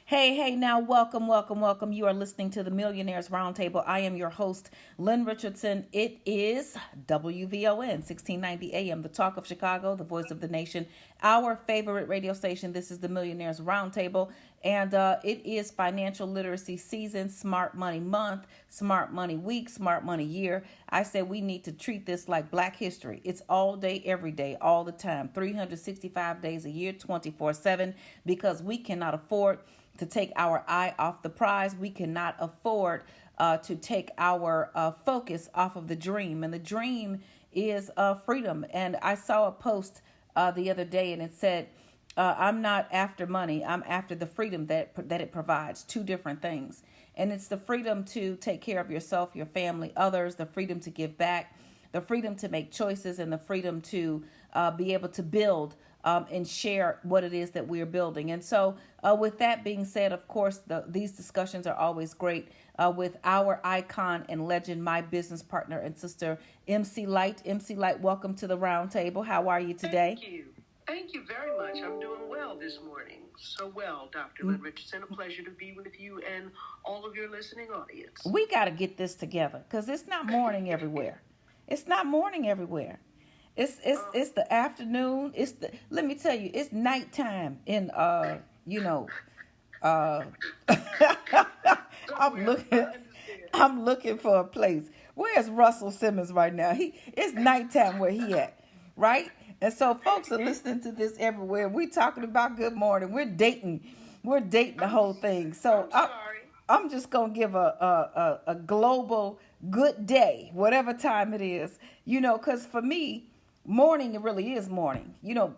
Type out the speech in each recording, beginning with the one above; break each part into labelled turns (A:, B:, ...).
A: Hey, now welcome. You are listening to the Millionaires Roundtable. I am your host, Lynn Richardson. It is WVON 1690 AM, the talk of Chicago, the voice of the nation, our favorite radio station. This is the Millionaires Roundtable, and it is financial literacy season, smart money month, smart money week, smart money year. I said we need to treat this like Black history. It's all day, every day, all the time, 365 days a year, 24/7, because we cannot afford to take our eye off the prize. We cannot afford to take our focus off of the dream. And the dream is freedom. And I saw a post the other day, and it said, I'm not after money. I'm after the freedom that it provides. Two different things. And it's the freedom to take care of yourself, your family, others, the freedom to give back, the freedom to make choices, and the freedom to be able to build and share what it is that we're building. And so with that being said, of course, these discussions are always great with our icon and legend, my business partner and sister, MC Light. MC Light, welcome to the round table. How are you today?
B: Thank you. Thank you very much. I'm doing well this morning. So well, Dr. Lynn Richardson. A pleasure to be with you and all of your listening audience.
A: We got to get this together because it's not morning everywhere. It's not morning everywhere. It's the afternoon. Let me tell you, it's nighttime in I'm looking for a place. Where's Russell Simmons right now? It's nighttime where he at, right? And so folks are listening to this everywhere. We're talking about good morning. We're dating the whole thing. So I'm just gonna give a global good day, whatever time it is, because for me, morning, it really is morning.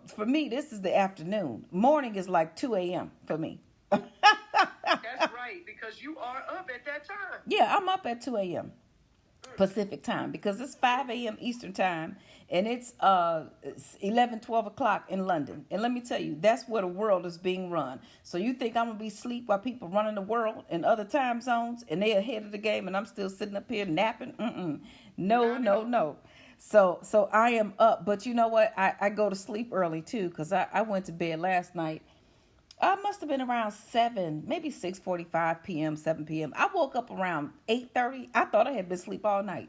A: For me, this is the afternoon. Morning is like 2 a.m. for me.
B: That's right, because you are up at that time.
A: Yeah, I'm up at 2 a.m. Pacific time because it's 5 a.m. Eastern time, and it's 11, 12 o'clock in London. And let me tell you, that's where the world is being run. So you think I'm going to be asleep while people running the world in other time zones, and they're ahead of the game, and I'm still sitting up here napping? No. So I am up, but you know what? I go to sleep early too because I went to bed last night. I must have been around 7, maybe 6:45 p.m., 7 p.m. I woke up around 8:30. I thought I had been asleep all night.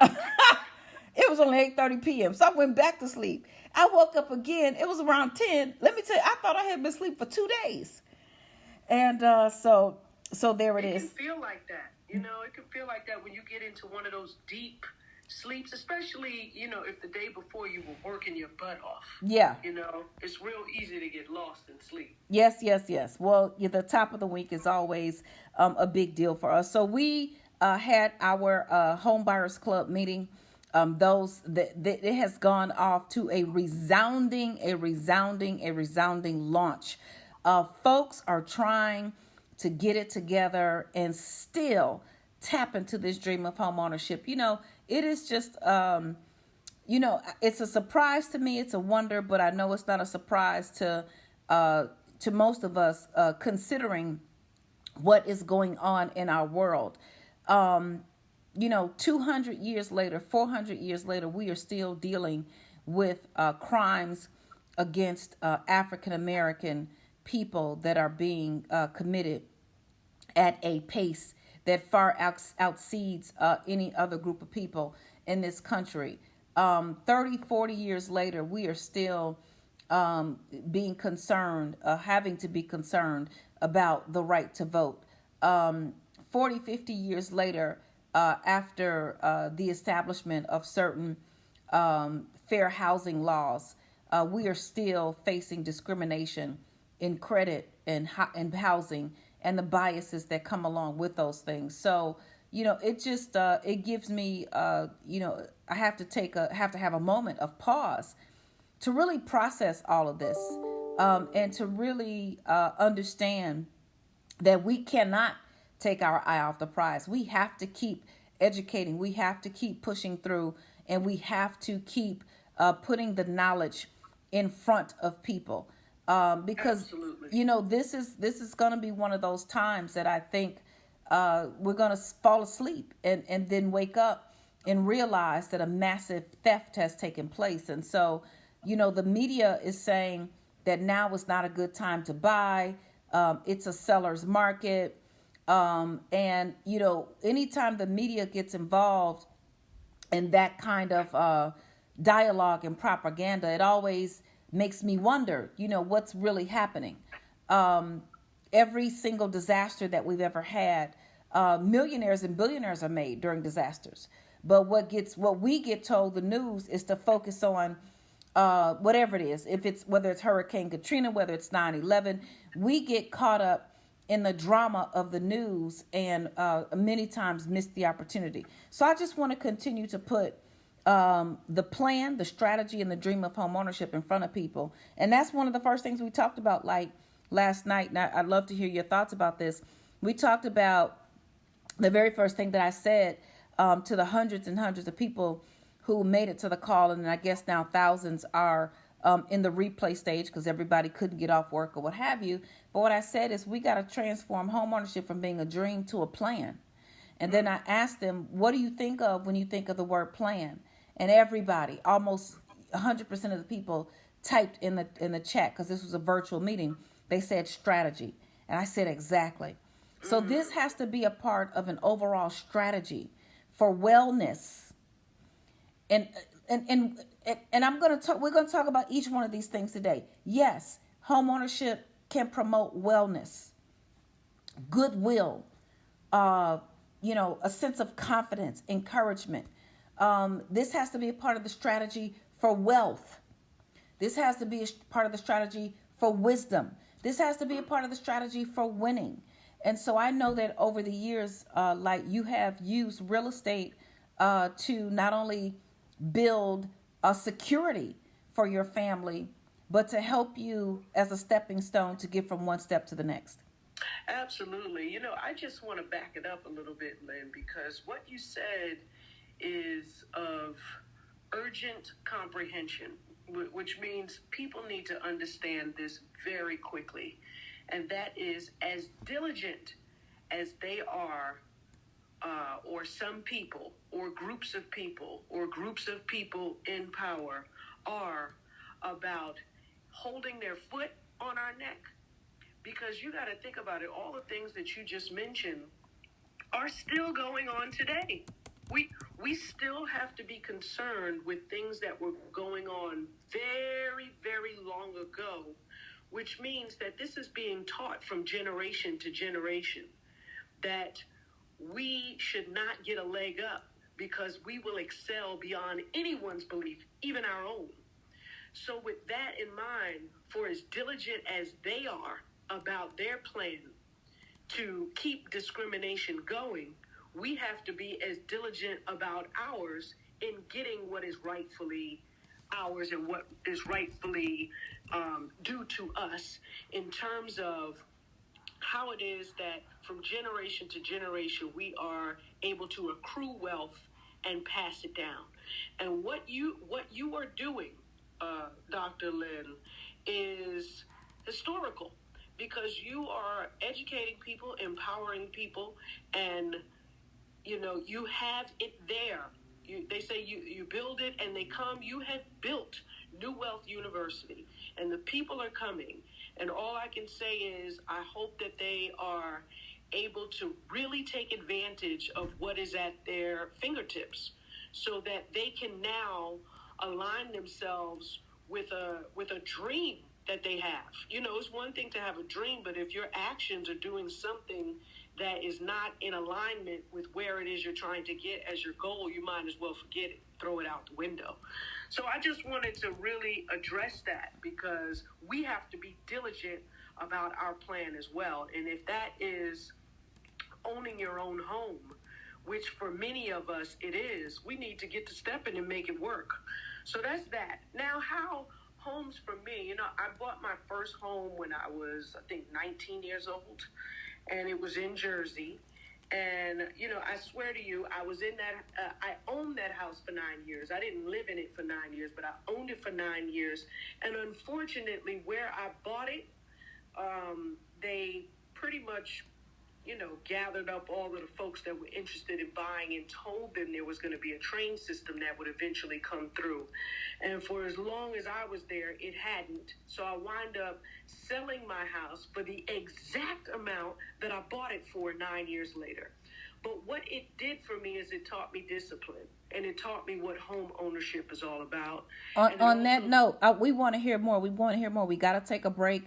A: It was only 8:30 p.m., so I went back to sleep. I woke up again. It was around 10. Let me tell you, I thought I had been asleep for 2 days. And so there it is.
B: It can feel like that. It can feel like that when you get into one of those deep sleeps, especially, if the day before you were working your butt off.
A: Yeah.
B: It's real easy to get lost in sleep.
A: Yes. Well, the top of the week is always a big deal for us. So we had our Home Buyers Club meeting. It has gone off to a resounding launch. Folks are trying to get it together and still tap into this dream of home ownership. It is just, it's a surprise to me. It's a wonder, but I know it's not a surprise to most of us, considering what is going on in our world. 200 years later, 400 years later, we are still dealing with crimes against African American people that are being committed at a pace that far exceeds any other group of people in this country. 30, 40 years later, we are still being concerned, having to be concerned about the right to vote. 40, 50 years later, after the establishment of certain fair housing laws, we are still facing discrimination in credit and housing and the biases that come along with those things. So, it just, it gives me, I have to have a moment of pause to really process all of this, and to really understand that we cannot take our eye off the prize. We have to keep educating. We have to keep pushing through, and we have to keep putting the knowledge in front of people. Because
B: Absolutely.
A: This is going to be one of those times that I think we're going to fall asleep and then wake up and realize that a massive theft has taken place. And so, the media is saying that now is not a good time to buy. It's a seller's market. And, anytime the media gets involved in that kind of dialogue and propaganda, it always makes me wonder, what's really happening. Every single disaster that we've ever had, millionaires and billionaires are made during disasters. But what we get told, the news, is to focus on whatever it is. Whether it's Hurricane Katrina, whether it's 9/11, we get caught up in the drama of the news and many times miss the opportunity. So I just want to continue to put the plan, the strategy, and the dream of home ownership in front of people. And that's one of the first things we talked about, like last night. And I'd love to hear your thoughts about this. We talked about the very first thing that I said to the hundreds and hundreds of people who made it to the call. And I guess now thousands are in the replay stage because everybody couldn't get off work or what have you. But what I said is we got to transform homeownership from being a dream to a plan. And then I asked them, what do you think of when you think of the word plan? And everybody, almost 100% of the people, typed in the chat, because this was a virtual meeting. They said strategy. And I said exactly. So this has to be a part of an overall strategy for wellness. And I'm going to talk. We're going to talk about each one of these things today. Yes, homeownership can promote wellness, goodwill, a sense of confidence, encouragement. This has to be a part of the strategy for wealth. This has to be a part of the strategy for wisdom. This has to be a part of the strategy for winning. And so I know that over the years, like you have used real estate to not only build a security for your family, but to help you as a stepping stone to get from one step to the next.
B: Absolutely. I just want to back it up a little bit, Lynn, because what you said is of urgent comprehension, which means people need to understand this very quickly. And that is, as diligent as they are, or some people, or groups of people in power are about holding their foot on our neck. Because you got to think about it, all the things that you just mentioned are still going on today. We still have to be concerned with things that were going on very, very long ago, which means that this is being taught from generation to generation, that we should not get a leg up because we will excel beyond anyone's belief, even our own. So with that in mind, for as diligent as they are about their plan to keep discrimination going, we have to be as diligent about ours in getting what is rightfully ours and what is rightfully due to us in terms of how it is that from generation to generation we are able to accrue wealth and pass it down. And what you are doing, Dr. Lynn, is historical, because you are educating people, empowering people, and you have it there. They say you build it and they come. You have built New Wealth University, and the people are coming. And all I can say is I hope that they are able to really take advantage of what is at their fingertips, so that they can now align themselves with a dream that they have. It's one thing to have a dream, but if your actions are doing something that is not in alignment with where it is you're trying to get as your goal, you might as well forget it, throw it out the window. So I just wanted to really address that, because we have to be diligent about our plan as well. And if that is owning your own home, which for many of us it is, we need to get to stepping and make it work. So that's that. Now, how homes for me, I bought my first home when I was, I think, 19 years old, and it was in Jersey. And, I swear to you, I was in that, I owned that house for 9 years. I didn't live in it for 9 years, but I owned it for 9 years. And unfortunately, where I bought it, they pretty much gathered up all of the folks that were interested in buying and told them there was going to be a train system that would eventually come through. And for as long as I was there, it hadn't. So I wound up selling my house for the exact amount that I bought it for 9 years later. But what it did for me is it taught me discipline, and it taught me what home ownership is all about.
A: On that note, we want to hear more. We want to hear more. We got to take a break.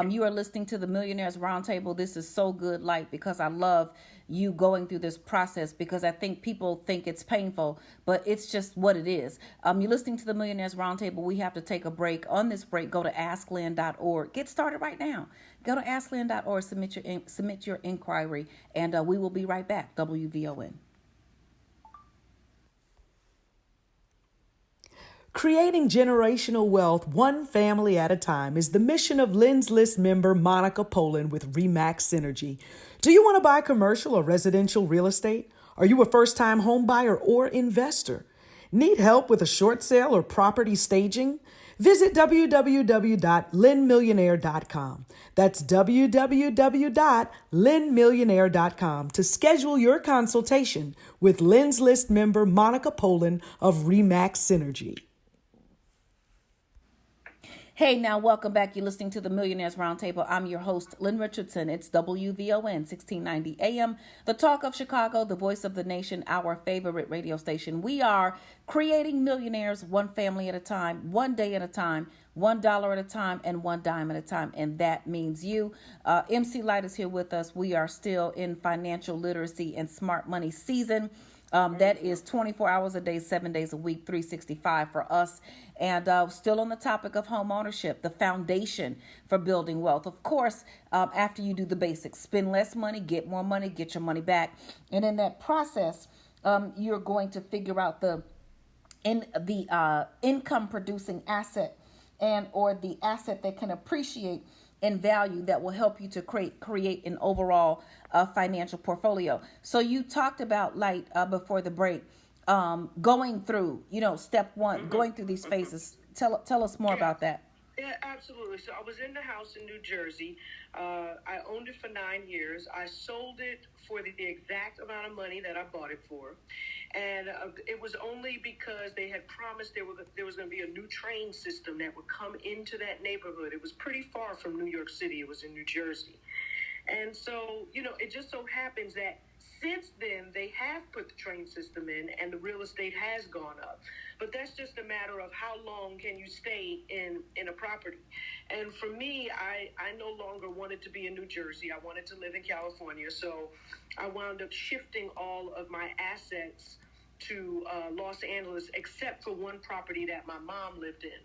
A: You are listening to the Millionaires Roundtable. This is so good, like, because I love you going through this process, because I think people think it's painful, but it's just what it is. You're listening to the Millionaires Roundtable. We have to take a break. On this break, go to asklynn.org. Get started right now. Go to asklynn.org, submit your inquiry, and we will be right back. WVON.
C: Creating generational wealth one family at a time is the mission of Lynn's List member Monica Poland with RE/MAX Synergy. Do you want to buy commercial or residential real estate? Are you a first-time home buyer or investor? Need help with a short sale or property staging? Visit www.lynnmillionaire.com. That's www.lynnmillionaire.com to schedule your consultation with Lynn's List member Monica Poland of RE/MAX Synergy.
A: Hey, now welcome back. You're listening to the Millionaires Roundtable. I'm your host, Lynn Richardson. It's WVON 1690 AM, the talk of Chicago, the voice of the nation, our favorite radio station. We are creating millionaires one family at a time, one day at a time, $1 at a time, and one dime at a time. And that means you. MC Light is here with us. We are still in financial literacy and smart money season. That is 24 hours a day, 7 days a week, 365 for us. And still on the topic of home ownership, the foundation for building wealth. Of course, after you do the basics, spend less money, get more money, get your money back. And in that process, you're going to figure out the income producing asset or the asset that can appreciate in value that will help you to create an overall financial portfolio. So you talked about, Light, before the break, going through, step one, going through these phases. Tell us more about that.
B: Yeah, absolutely. So I was in the house in New Jersey. I owned it for 9 years. I sold it for the exact amount of money that I bought it for. And it was only because they had promised there was going to be a new train system that would come into that neighborhood. It was pretty far from New York City. It was in New Jersey. And so, it just so happens that since then, they have put the train system in and the real estate has gone up. But that's just a matter of how long can you stay in a property. And for me, I no longer wanted to be in New Jersey. I wanted to live in California. So I wound up shifting all of my assets to Los Angeles, except for one property that my mom lived in.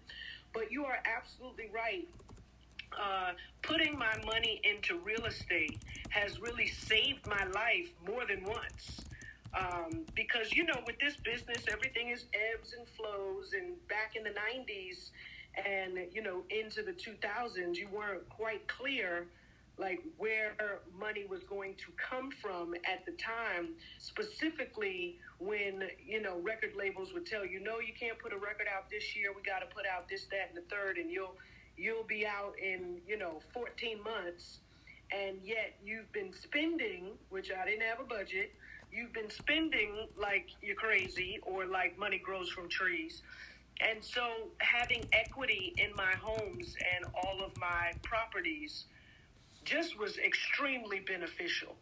B: But you are absolutely right. Putting my money into real estate has really saved my life more than once. Because, with this business, everything is ebbs and flows. And back in the 90s and, into the 2000s, you weren't quite clear, like, where money was going to come from at the time, specifically when, record labels would tell you, no, you can't put a record out this year. We got to put out this, that, and the third, and you'll be out in, 14 months, and yet you've been spending, which I didn't have a budget, you've been spending like you're crazy or like money grows from trees. And so having equity in my homes and all of my properties just was extremely beneficial.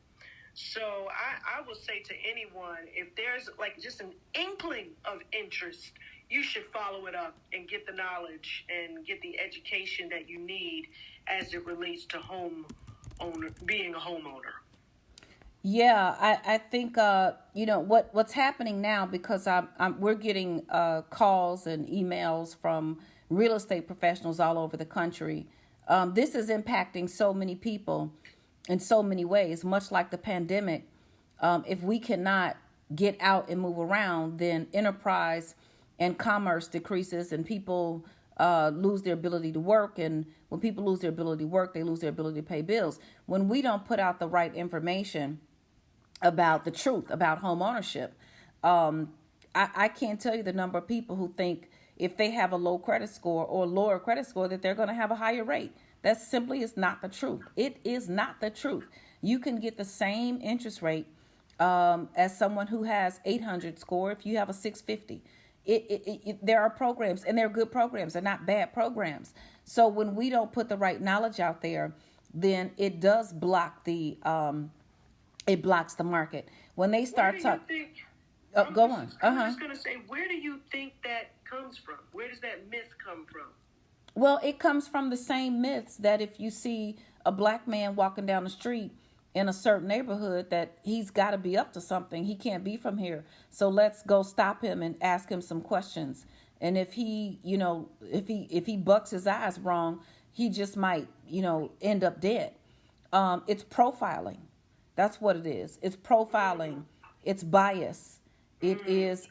B: So I will say to anyone, if there's like just an inkling of interest, you should follow it up and get the knowledge and get the education that you need as it relates to being a homeowner.
A: Yeah, I think what's happening now, because we're getting calls and emails from real estate professionals all over the country. This is impacting so many people in so many ways, much like the pandemic. If we cannot get out and move around, then enterprise and commerce decreases, and people lose their ability to work. And when people lose their ability to work, they lose their ability to pay bills. When we don't put out the right information about the truth about home ownership, I can't tell you the number of people who think if they have a low credit score or lower credit score that they're going to have a higher rate. That simply is not the truth. It is not the truth. You can get the same interest rate as someone who has 800 score if you have a 650. There are programs, and they're good programs. They're not bad programs. So when we don't put the right knowledge out there, then it does block it blocks the market. When they start talking, go on.
B: I'm just going to say, where do you think that comes from? Where does that myth come from?
A: Well, it comes from the same myths that if you see a black man walking down the street in a certain neighborhood, that he's got to be up to something. He can't be from here. So let's go stop him and ask him some questions. And if he, if he bucks his eyes wrong, he just might, end up dead. It's profiling. That's what it is. It's profiling. It's bias. It is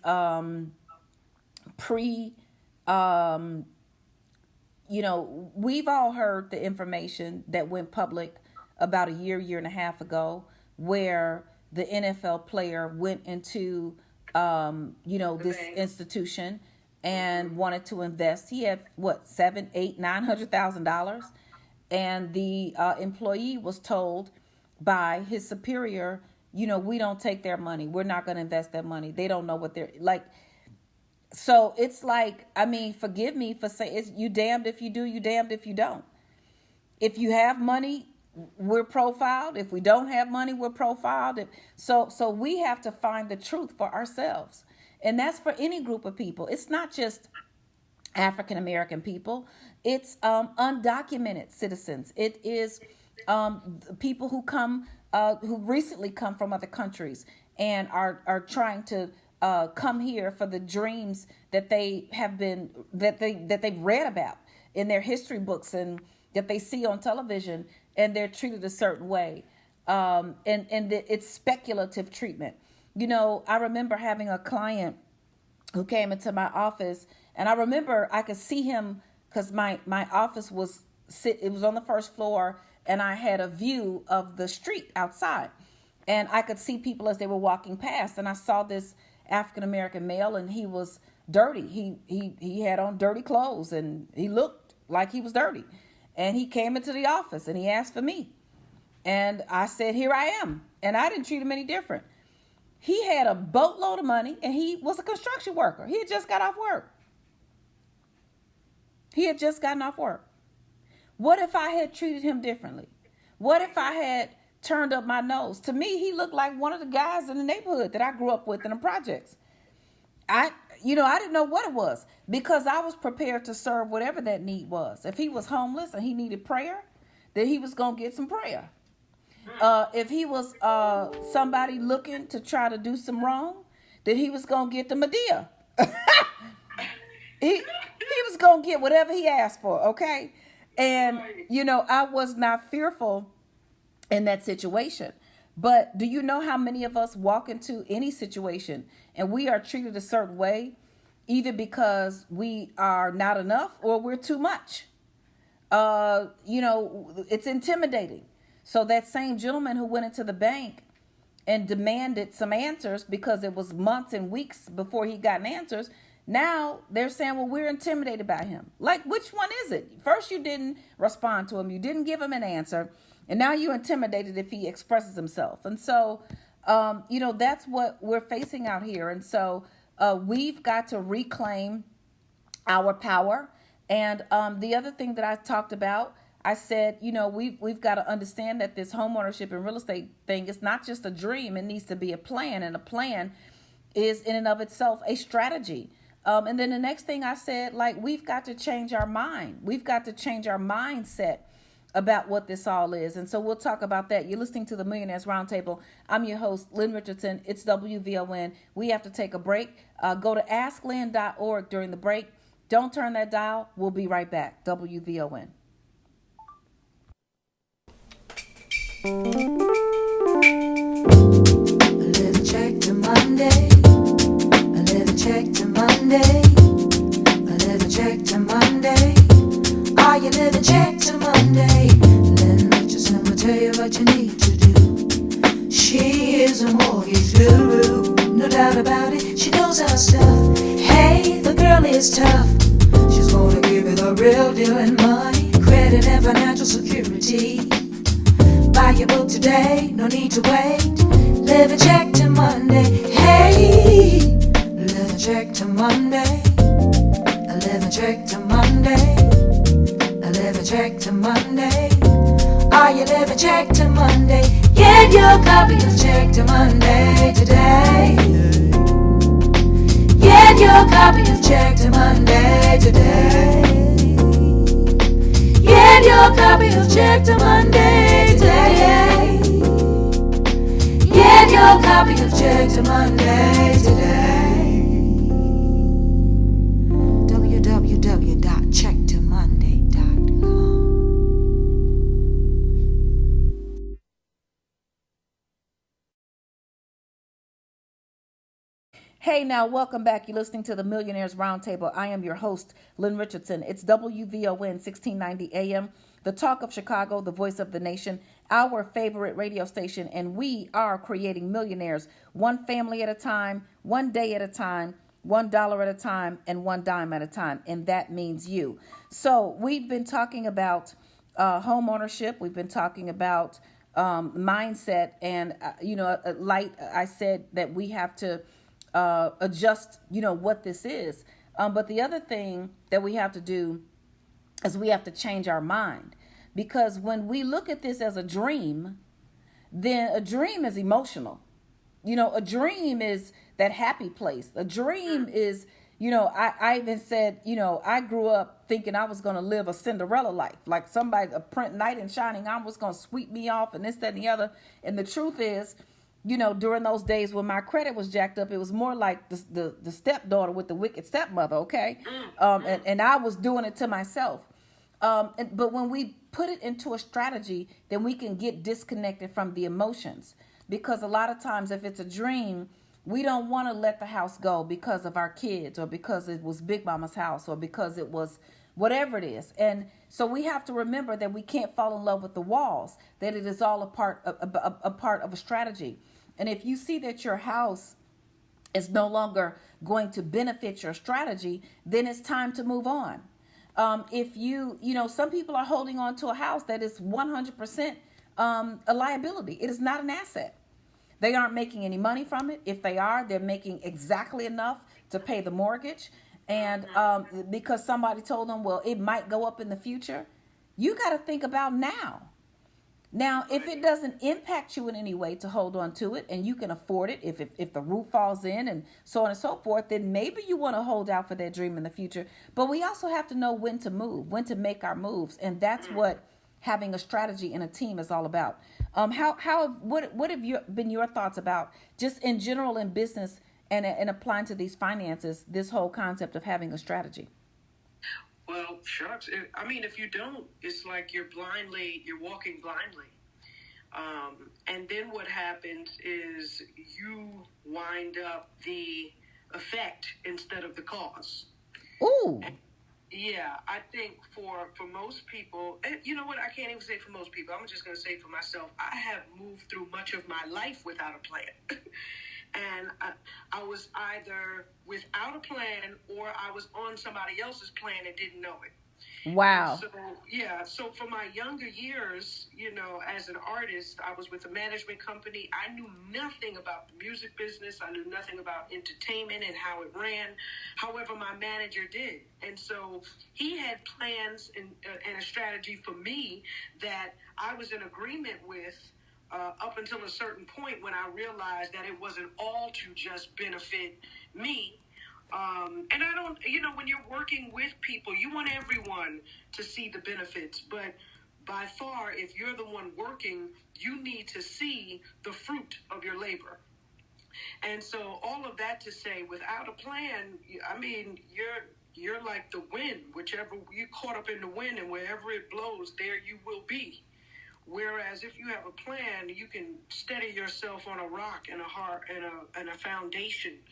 A: we've all heard the information that went public about a year and a half ago, where the NFL player went into, this institution and wanted to invest. He had $900,000, and the employee was told by his superior, we don't take their money. We're not going to invest their money. They don't know what they're like. So it's like, forgive me for saying, it's you damned if you do, you damned if you don't. If you have money, we're profiled. If we don't have money, we're profiled. So we have to find the truth for ourselves. And that's for any group of people. It's not just African American people. It's undocumented citizens. It is people who recently come from other countries and are trying to come here for the dreams that they've read about in their history books and that they see on television, and they're treated a certain way. And it's speculative treatment. I remember having a client who came into my office, and I remember I could see him because my office it was on the first floor, and I had a view of the street outside, and I could see people as they were walking past, and I saw this African American male, and he was dirty. He had on dirty clothes, and he looked like he was dirty. And he came into the office and he asked for me. And I said, here I am. And I didn't treat him any different. He had a boatload of money, and he was a construction worker. He had just got off work. He had just gotten off work. What if I had treated him differently? What if I had turned up my nose? To me, he looked like one of the guys in the neighborhood that I grew up with in the projects. I didn't know what it was, because I was prepared to serve whatever that need was. If he was homeless and he needed prayer, then he was going to get some prayer. If he was somebody looking to try to do some wrong, then he was going to get the Medea. he was going to get whatever he asked for, okay? And, I was not fearful in that situation. But do you know how many of us walk into any situation and we are treated a certain way, either because we are not enough or we're too much? It's intimidating. So that same gentleman who went into the bank and demanded some answers because it was months and weeks before he got answers, now they're saying, well, we're intimidated by him. Like, which one is it? First, you didn't respond to him. You didn't give him an answer. And now you're intimidated if he expresses himself. And so, that's what we're facing out here. And so we've got to reclaim our power. And the other thing that I talked about, I said, we've got to understand that this homeownership and real estate thing is not just a dream. It needs to be a plan. And a plan is in and of itself a strategy. And then the next thing I said, we've got to change our mind. We've got to change our mindset about what this all is. And so we'll talk about that. You're listening to the Millionaires Roundtable. I'm your host, Lynn Richardson. It's WVON. We have to take a break. Go to asklynn.org during the break. Don't turn that dial. We'll be right back. WVON.
D: A little check to Monday. A little check to Monday. A little check to Monday. Are you living check to Monday? Lynn Richardson will tell you what you need to do. She is a mortgage guru, no doubt about it. She knows her stuff. Hey, the girl is tough. She's gonna give you the real deal in money, credit, and financial security. By Buy your book today, no need to wait. Live and check to Monday. Hey, live and check to Monday. Live and check to Monday. Live and check to Monday. Are you living check to Monday? Get your copy of Check to Monday today. Get your copy of Check to Monday today. Get your copy of Check to Monday today. Get your copy of Check to Monday today. www.checktomonday.com.
A: Hey, now, welcome back. You're listening to the Millionaires Roundtable. I am your host, Lynn Richardson. It's WVON 1690 AM, the talk of Chicago, the voice of the nation, our favorite radio station, and we are creating millionaires one family at a time, one day at a time, $1 at a time, and one dime at a time, and that means you. So we've been talking about home ownership. We've been talking about mindset, and I said that we have to adjust, what this is. But the other thing that we have to do is we have to change our mind, because when we look at this as a dream, then a dream is emotional. A dream is that happy place. A dream is, I even said, I grew up thinking I was going to live a Cinderella life, like somebody, a knight in shining armor was going to sweep me off and this, that, and the other. And the truth is, during those days when my credit was jacked up, it was more like the stepdaughter with the wicked stepmother, okay? And I was doing it to myself. But when we put it into a strategy, then we can get disconnected from the emotions. Because a lot of times, if it's a dream, we don't want to let the house go because of our kids, or because it was Big Mama's house, or because it was whatever it is. And so we have to remember that we can't fall in love with the walls, that it is all a part of a strategy. And if you see that your house is no longer going to benefit your strategy, then it's time to move on. If some people are holding on to a house that is 100% a liability. It is not an asset. They aren't making any money from it. If they are, they're making exactly enough to pay the mortgage. And because somebody told them, well, it might go up in the future, you got to think about now. Now, if it doesn't impact you in any way to hold on to it, and you can afford it, if the roof falls in and so on and so forth, then maybe you want to hold out for that dream in the future. But we also have to know when to move, when to make our moves. And that's what having a strategy in a team is all about. What have been your thoughts about, just in general in business and applying to these finances, this whole concept of having a strategy?
B: Well, shucks. I mean, if you don't, it's like you're walking blindly. And then what happens is you wind up the effect instead of the cause.
A: Ooh.
B: Yeah, I think for most people, and you know what, I can't even say for most people, I'm just going to say for myself, I have moved through much of my life without a plan. And I was either without a plan, or I was on somebody else's plan and didn't know it.
A: Wow.
B: So for my younger years, as an artist, I was with a management company. I knew nothing about the music business. I knew nothing about entertainment and how it ran. However, my manager did. And so he had plans and a strategy for me that I was in agreement with up until a certain point, when I realized that it wasn't all to just benefit me. And I don't, when you're working with people, you want everyone to see the benefits. But by far, if you're the one working, you need to see the fruit of your labor. And so all of that to say, without a plan, I mean, you're like the wind. Whichever you caught up in the wind, and wherever it blows, there you will be. Whereas if you have a plan, you can steady yourself on a rock and a foundation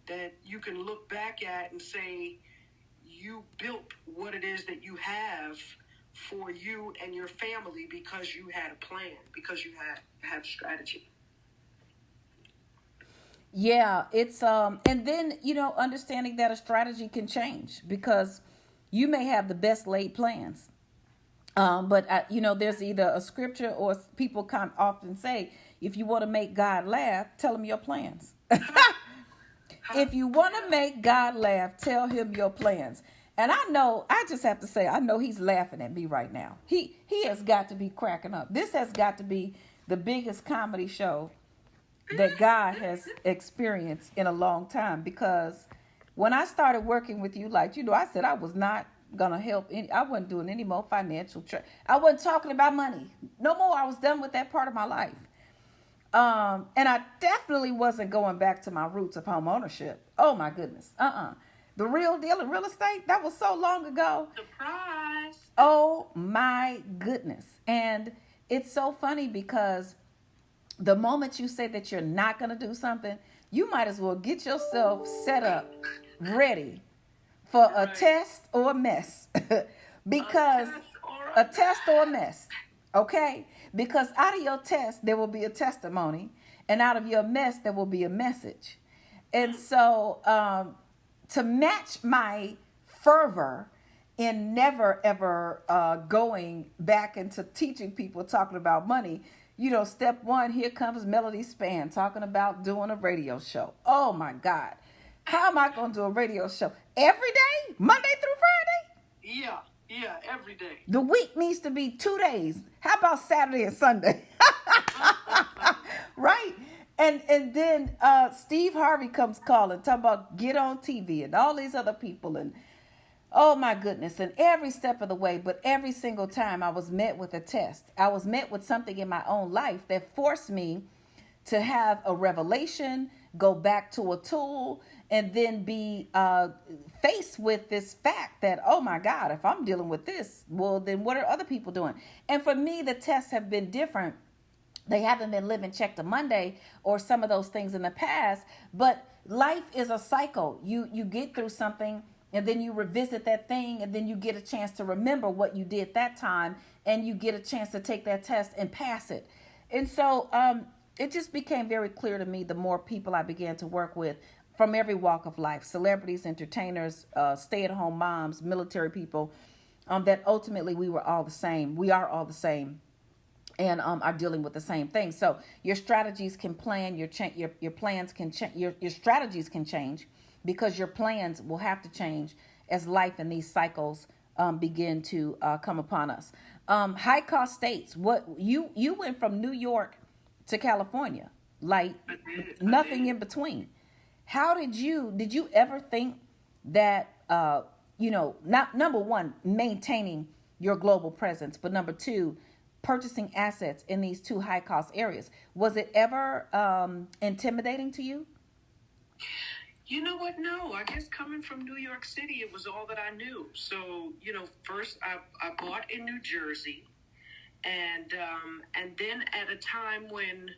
B: that you can look back at and say, you built what it is that you have for you and your family because you had a plan, because you have strategy.
A: Yeah, it's and then understanding that a strategy can change, because you may have the best laid plans, But there's either a scripture or people kind of often say, if you want to make God laugh, tell him your plans. If you want to make God laugh, tell him your plans. And I know, I just have to say, I know he's laughing at me right now. He has got to be cracking up. This has got to be the biggest comedy show that God has experienced in a long time. Because when I started working with you, I said I was not gonna help I wasn't doing any more financial I wasn't talking about money no more. I was done with that part of my life. And I definitely wasn't going back to my roots of home ownership. Oh my goodness. The real deal in real estate, that was so long ago.
B: Surprise.
A: Oh my goodness. And it's so funny because the moment you say that you're not going to do something, you might as well get yourself set up, ready for a test or a mess. Because a test or a mess. Okay? Because out of your test, there will be a testimony. And out of your mess, there will be a message. And so to match my fervor in never, ever going back into teaching people, talking about money, step one, here comes Melody Span talking about doing a radio show. Oh, my God. How am I going to do a radio show? Every day? Monday through Friday?
B: Yeah, every day.
A: The week needs to be 2 days. How about Saturday and Sunday? Right? And then Steve Harvey comes calling, talking about get on TV and all these other people. And oh, my goodness. And every step of the way, but every single time I was met with a test. I was met with something in my own life that forced me to have a revelation, go back to a tool, and then be faced with this fact that, oh my God, if I'm dealing with this, well, then what are other people doing? And for me, the tests have been different. They haven't been living check to Monday or some of those things in the past, but life is a cycle. You get through something, and then you revisit that thing, and then you get a chance to remember what you did that time, and you get a chance to take that test and pass it. And so it just became very clear to me the more people I began to work with from every walk of life, celebrities, entertainers, stay-at-home moms, military people, that ultimately we were all the same. We are all the same, and are dealing with the same thing. So your strategies can plan, your plans can change, your strategies can change, because your plans will have to change as life and these cycles begin to come upon us. High cost states. What you went from New York to California, like nothing in between. How did you ever think that, not number one, maintaining your global presence, but number two, purchasing assets in these two high cost areas? Was it ever intimidating to you?
B: You know what? No, I guess coming from New York City, it was all that I knew. So, first I bought in New Jersey, and then at a time when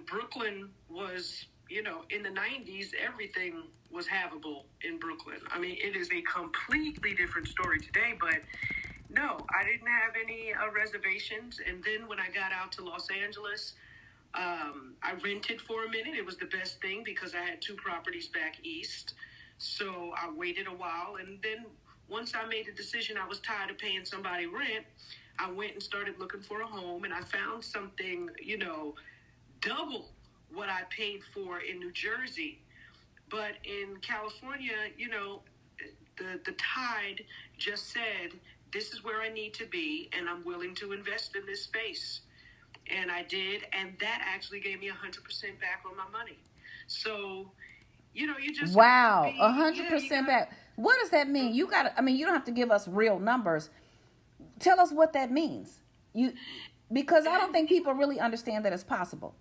B: Brooklyn was, in the 90s, everything was havable in Brooklyn. I mean, it is a completely different story today, but no, I didn't have any reservations. And then when I got out to Los Angeles, I rented for a minute. It was the best thing because I had 2 properties back east. So I waited a while. And then once I made a decision, I was tired of paying somebody rent, I went and started looking for a home. And I found something, double what I paid for in New Jersey. But in California, the tide just said, this is where I need to be, and I'm willing to invest in this space. And I did, and that actually gave me 100% back on my money. So, you just
A: wow, 100% back. What does that mean? You don't have to give us real numbers. Tell us what that means. Because I don't think people really understand that it's possible.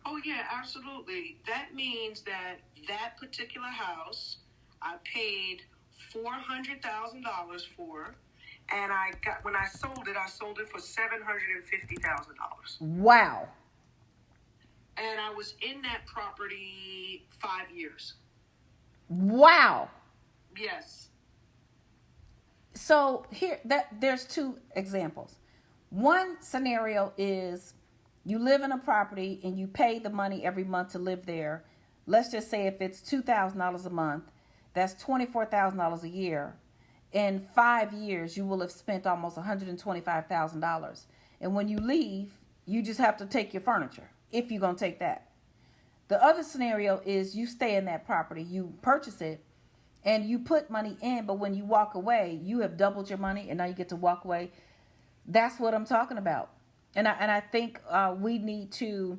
B: Oh yeah, absolutely. That means that particular house I paid $400,000 for. And when I sold it for $750,000.
A: Wow.
B: And I was in that property 5 years.
A: Wow.
B: Yes.
A: So there's 2 examples. One scenario is you live in a property and you pay the money every month to live there. Let's just say if it's $2,000 a month, that's $24,000 a year. in 5 years, you will have spent almost $125,000. And when you leave, you just have to take your furniture if you're going to take that. The other scenario is you stay in that property, you purchase it, and you put money in, but when you walk away, you have doubled your money, and now you get to walk away. That's what I'm talking about. And I think we need to,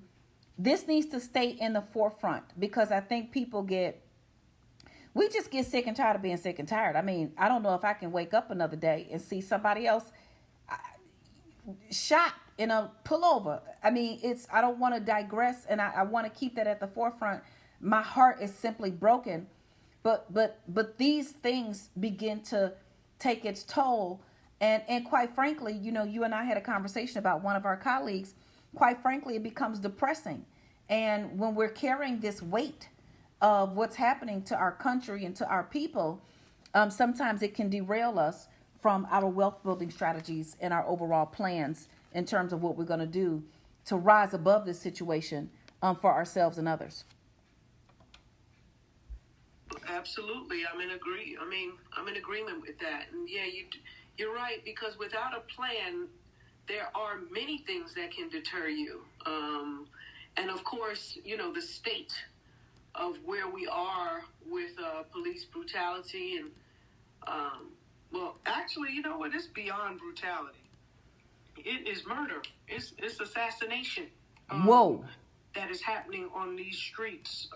A: this needs to stay in the forefront, because I think we just get sick and tired of being sick and tired. I mean, I don't know if I can wake up another day and see somebody else shot in a pullover. I mean, I don't want to digress, and I want to keep that at the forefront. My heart is simply broken, but these things begin to take its toll, and quite frankly, you and I had a conversation about one of our colleagues. Quite frankly, it becomes depressing, and when we're carrying this weight of what's happening to our country and to our people, sometimes it can derail us from our wealth building strategies and our overall plans in terms of what we're going to do to rise above this situation for ourselves and others.
B: Absolutely, I'm in agreement with that. And yeah, you're right, because without a plan, there are many things that can deter you. And of course, the state of where we are with police brutality and well, actually, you know what? It's beyond brutality. It is murder. It's assassination.
A: Whoa.
B: That is happening on these streets,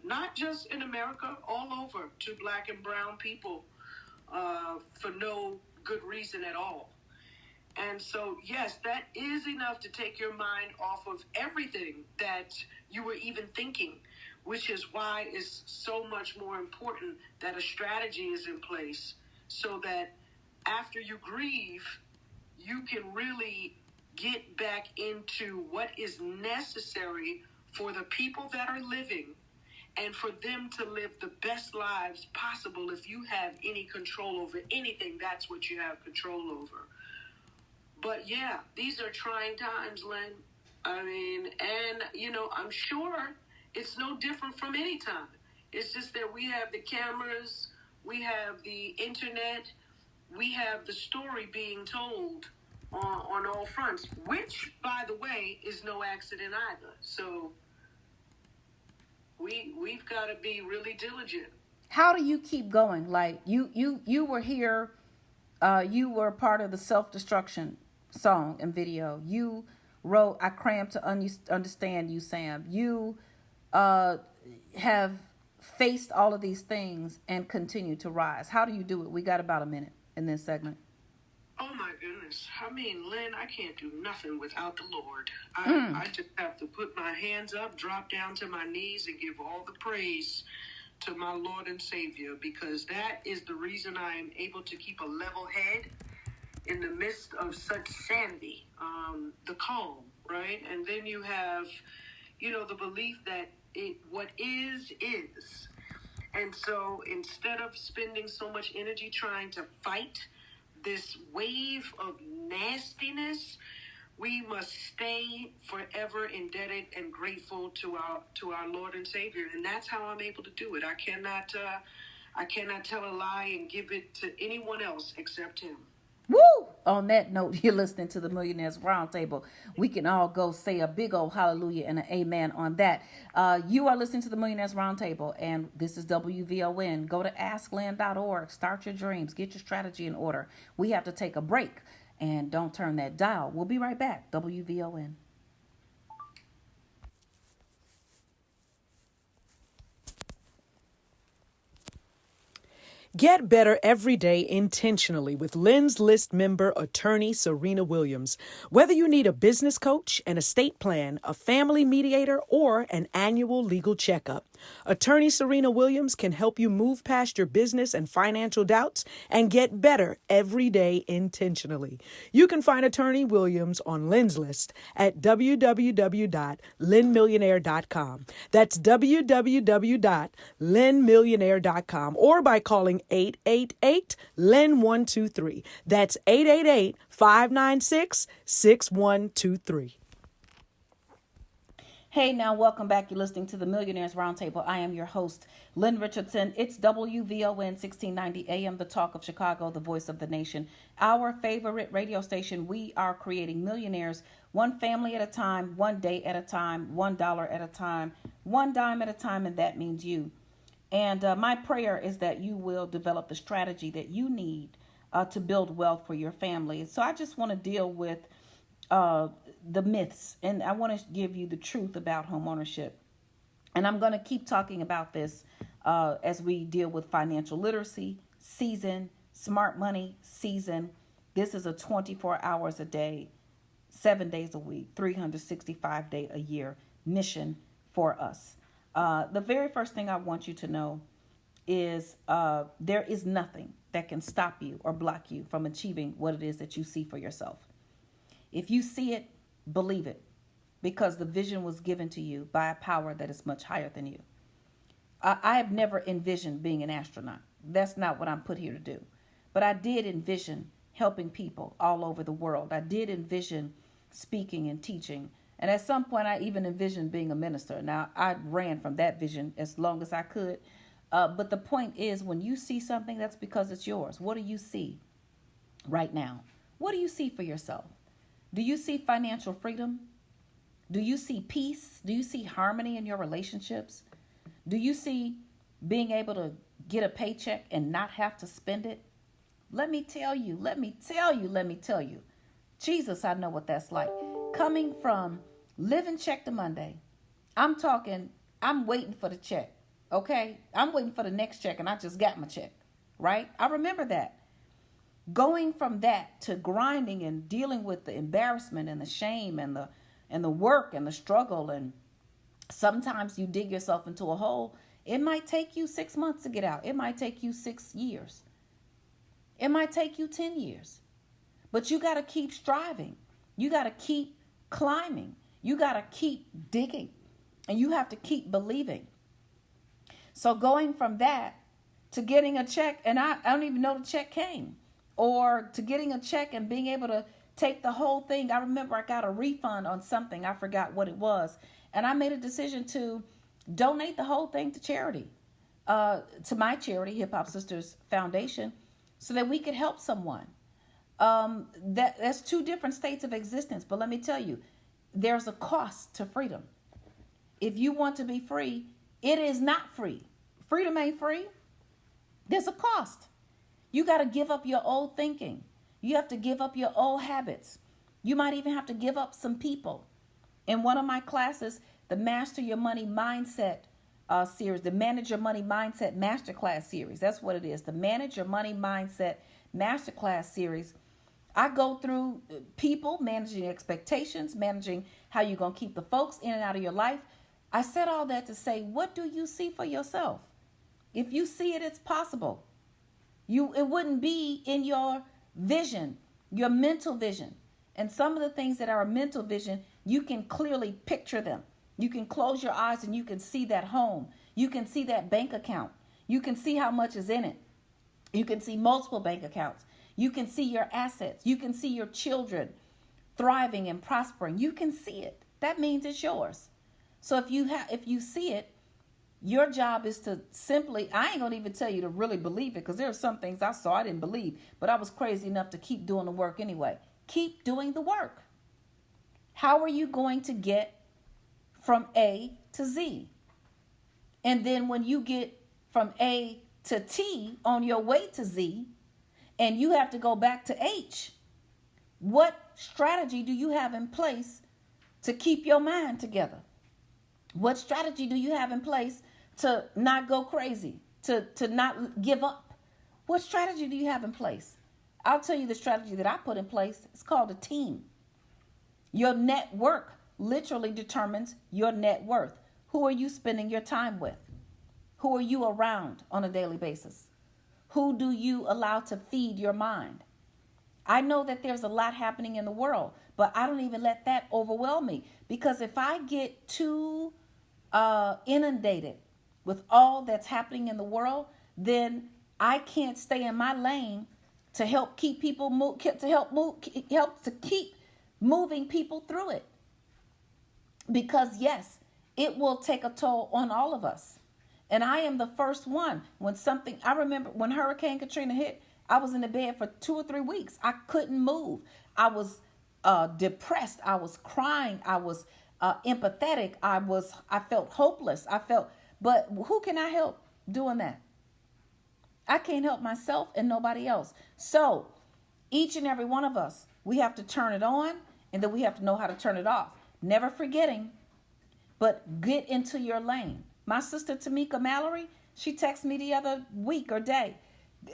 B: not just in America, all over, to Black and brown people for no good reason at all. And so, yes, that is enough to take your mind off of everything that you were even thinking, which is why it's so much more important that a strategy is in place so that after you grieve, you can really get back into what is necessary for the people that are living and for them to live the best lives possible. If you have any control over anything, that's what you have control over. But yeah, these are trying times, Lynn. I mean, and, I'm sure it's no different from any time. It's just that we have the cameras, we have the internet, we have the story being told on all fronts, which, by the way, is no accident either. So we've got to be really diligent.
A: How do you keep going? Like you were here, you were part of the self-destruction song and video. You wrote "I Crammed to Understand You, Sam." You have faced all of these things and continue to rise. How do you do it? We got about a minute in this segment.
B: Oh my goodness. I mean, Lynn, I can't do nothing without the Lord. I just have to put my hands up, drop down to my knees, and give all the praise to my Lord and Savior, because that is the reason I am able to keep a level head in the midst of such sanity, the calm, right? And then you have, the belief that what is. And so instead of spending so much energy trying to fight this wave of nastiness, we must stay forever indebted and grateful to our Lord and Savior, and that's how I'm able to do it. I cannot tell a lie and give it to anyone else except Him.
A: Woo! On that note, you're listening to the Millionaires Roundtable. We can all go say a big old hallelujah and an amen on that. You are listening to the Millionaires Roundtable, and this is WVON. Go to asklynn.org. Start your dreams. Get your strategy in order. We have to take a break, and don't turn that dial. We'll be right back. WVON.
C: Get better every day intentionally with Lynn's List member attorney Serena Williams. Whether you need a business coach, an estate plan, a family mediator, or an annual legal checkup, attorney Serena Williams can help you move past your business and financial doubts and get better every day intentionally. You can find attorney Williams on Lynn's List at www.lynnmillionaire.com. That's www.lynnmillionaire.com, or by calling 888-LYNN-123. That's 888-596-6123.
A: Hey, now welcome back. You're listening to the Millionaires Roundtable. I am your host, Lynn Richardson. It's WVON 1690 AM, the talk of Chicago, the voice of the nation. Our favorite radio station. We are creating millionaires one family at a time, one day at a time, $1 at a time, one dime at a time, and that means you. And my prayer is that you will develop the strategy that you need to build wealth for your family. So I just want to deal with the myths, and I want to give you the truth about home ownership. And I'm going to keep talking about this as we deal with financial literacy season, smart money season. This is a 24 hours a day, 7 days a week, 365 day a year mission for us. The very first thing I want you to know is there is nothing that can stop you or block you from achieving what it is that you see for yourself. If you see it, believe it, because the vision was given to you by a power that is much higher than you. I have never envisioned being an astronaut. That's not what I'm put here to do. But I did envision helping people all over the world. I did envision speaking and teaching. And at some point, I even envisioned being a minister. Now, I ran from that vision as long as I could. But the point is, when you see something, that's because it's yours. What do you see right now? What do you see for yourself? Do you see financial freedom? Do you see peace? Do you see harmony in your relationships? Do you see being able to get a paycheck and not have to spend it? Let me tell you. Jesus, I know what that's like. Coming from living check to Monday, I'm waiting for the check, okay? I'm waiting for the next check, and I just got my check, right? I remember that. Going from that to grinding and dealing with the embarrassment and the shame and the work and the struggle, and sometimes you dig yourself into a hole. It might take you 6 months to get out. It might take you 6 years. It might take you 10 years. But you got to keep striving. You got to keep climbing. You got to keep digging. And you have to keep believing. So going from that to getting a check, and I don't even know the check came, or to getting a check and being able to take the whole thing. I remember I got a refund on something. I forgot what it was. And I made a decision to donate the whole thing to charity, to my charity, Hip Hop Sisters Foundation, so that we could help someone. That's two different states of existence. But let me tell you, there's a cost to freedom. If you want to be free, it is not free. Freedom ain't free. There's a cost. You got to give up your old thinking. You have to give up your old habits. You might even have to give up some people. In one of my classes, the Master Your Money Mindset series, the Manage Your Money Mindset Masterclass series, that's what it is, the Manage Your Money Mindset Masterclass series. I go through people, managing expectations, managing how you're going to keep the folks in and out of your life. I said all that to say, what do you see for yourself? If you see it, it's possible. It wouldn't be in your vision, your mental vision. And some of the things that are a mental vision, you can clearly picture them. You can close your eyes and you can see that home. You can see that bank account. You can see how much is in it. You can see multiple bank accounts. You can see your assets. You can see your children thriving and prospering. You can see it. That means it's yours. So if you see it, your job is to simply, I ain't going to even tell you to really believe it, because there are some things I saw I didn't believe, but I was crazy enough to keep doing the work anyway. Keep doing the work. How are you going to get from A to Z? And then when you get from A to T on your way to Z, and you have to go back to H, what strategy do you have in place to keep your mind together? What strategy do you have in place to not go crazy, to not give up? What strategy do you have in place? I'll tell you the strategy that I put in place. It's called a team. Your network literally determines your net worth. Who are you spending your time with? Who are you around on a daily basis? Who do you allow to feed your mind? I know that there's a lot happening in the world, but I don't even let that overwhelm me, because if I get too inundated with all that's happening in the world, then I can't stay in my lane to help keep people help to keep moving people through it. Because yes, it will take a toll on all of us. And I am the first one. I remember when Hurricane Katrina hit, I was in the bed for 2 or 3 weeks. I couldn't move. I was depressed. I was crying. I was empathetic. I felt hopeless. But who can I help doing that? I can't help myself and nobody else. So each and every one of us, we have to turn it on, and then we have to know how to turn it off. Never forgetting, but get into your lane. My sister Tamika Mallory, she texted me the other week or day.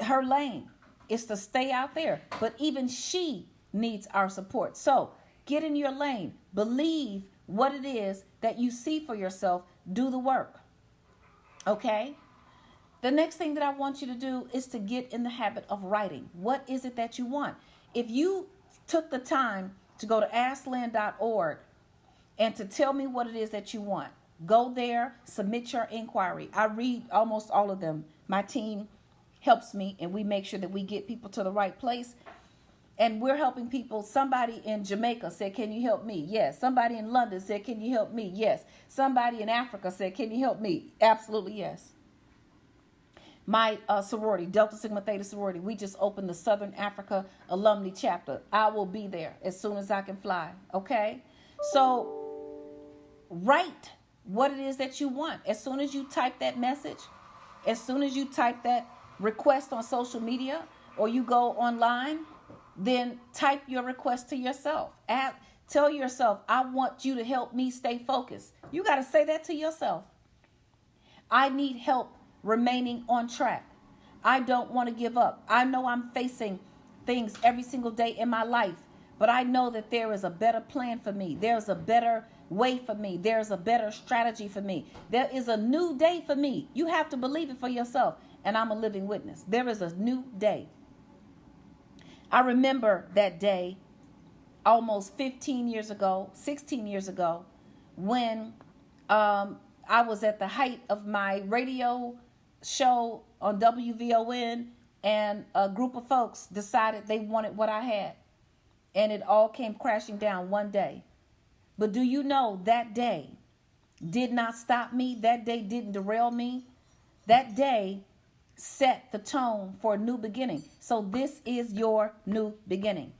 A: Her lane is to stay out there, but even she needs our support. So get in your lane. Believe what it is that you see for yourself. Do the work. Okay? The next thing that I want you to do is to get in the habit of writing. What is it that you want? If you took the time to go to asklynn.org and to tell me what it is that you want, go there, submit your inquiry. I read almost all of them. My team helps me, and we make sure that we get people to the right place. And we're helping people. Somebody in Jamaica said, can you help me? Yes. Somebody in London said, can you help me? Yes. Somebody in Africa said, can you help me? Absolutely yes. My sorority, Delta Sigma Theta sorority, we just opened the Southern Africa alumni chapter. I will be there as soon as I can fly. Okay? So write what it is that you want. As soon as you type that message, as soon as you type that request on social media, or you go online, then type your request to yourself. Tell yourself, I want you to help me stay focused. You got to say that to yourself. I need help remaining on track. I don't want to give up. I know I'm facing things every single day in my life, but I know that there is a better plan for me. There's a better way for me. There's a better strategy for me. There is a new day for me. You have to believe it for yourself, and I'm a living witness. There is a new day. I remember that day almost 15 years ago, 16 years ago, when I was at the height of my radio show on WVON, and a group of folks decided they wanted what I had, and it all came crashing down one day. But do you know that day did not stop me? That day didn't derail me. That day set the tone for a new beginning. So this is your new beginning.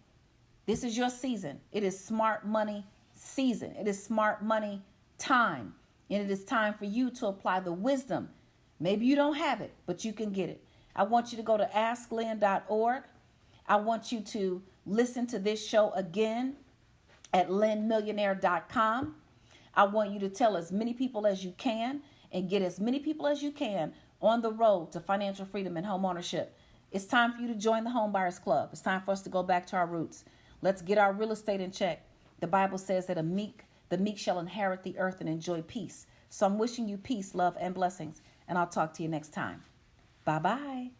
A: This is your season. It is smart money season. It is smart money time. And it is time for you to apply the wisdom. Maybe you don't have it, but you can get it. I want you to go to asklynn.org. I want you to listen to this show again at lynnmillionaire.com. I want you to tell as many people as you can and get as many people as you can on the road to financial freedom and home ownership. It's time for you to join the Home Buyers Club. It's time for us to go back to our roots. Let's get our real estate in check. The Bible says that the meek shall inherit the earth and enjoy peace. So I'm wishing you peace, love, and blessings. And I'll talk to you next time. Bye-bye.